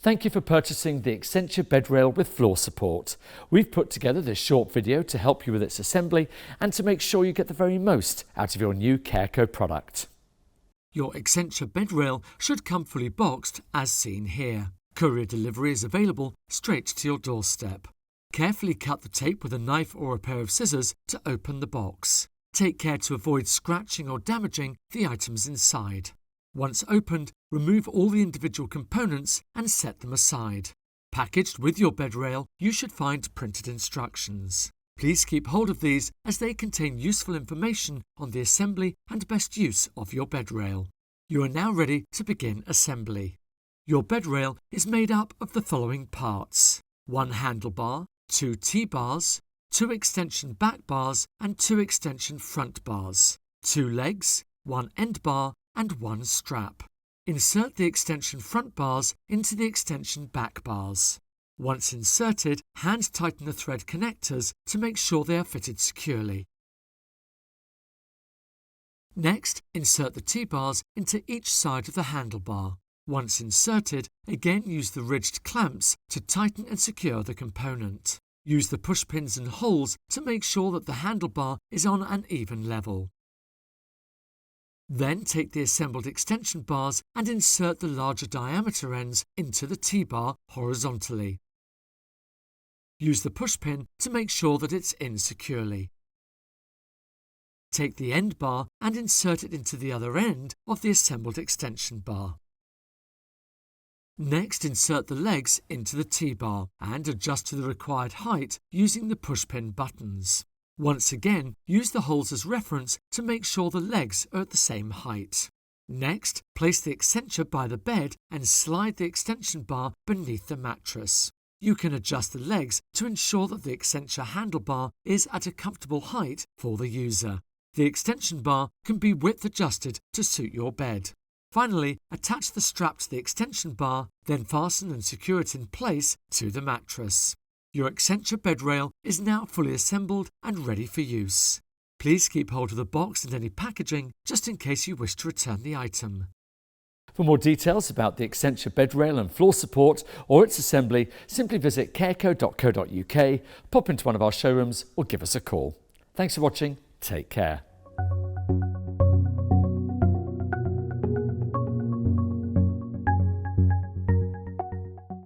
Thank you for purchasing the Accenture Bed Rail with floor support. We've put together this short video to help you with its assembly and to make sure you get the very most out of your new CareCo product. Your Accenture Bed Rail should come fully boxed as seen here. Courier delivery is available straight to your doorstep. Carefully cut the tape with a knife or a pair of scissors to open the box. Take care to avoid scratching or damaging the items inside. Once opened, remove all the individual components and set them aside. Packaged with your bed rail, you should find printed instructions. Please keep hold of these as they contain useful information on the assembly and best use of your bed rail. You are now ready to begin assembly. Your bed rail is made up of the following parts: 1 handlebar, 2 T-bars, 2 extension back bars and 2 extension front bars, 2 legs, 1 end bar and 1 strap. Insert the extension front bars into the extension back bars. Once inserted, hand tighten the thread connectors to make sure they are fitted securely. Next, insert the T-bars into each side of the handlebar. Once inserted, again use the ridged clamps to tighten and secure the component. Use the push pins and holes to make sure that the handlebar is on an even level. Then take the assembled extension bars and insert the larger diameter ends into the T-bar horizontally. Use the push pin to make sure that it's in securely. Take the end bar and insert it into the other end of the assembled extension bar. Next, insert the legs into the T-bar and adjust to the required height using the push pin buttons. Once again, use the holes as reference to make sure the legs are at the same height. Next, place the Accenture by the bed and slide the extension bar beneath the mattress. You can adjust the legs to ensure that the Accenture handlebar is at a comfortable height for the user. The extension bar can be width adjusted to suit your bed. Finally, attach the strap to the extension bar, then fasten and secure it in place to the mattress. Your Accenture bed rail is now fully assembled and ready for use. Please keep hold of the box and any packaging just in case you wish to return the item. For more details about the Accenture bed rail and floor support or its assembly, simply visit careco.co.uk, pop into one of our showrooms or give us a call. Thanks for watching. Take care.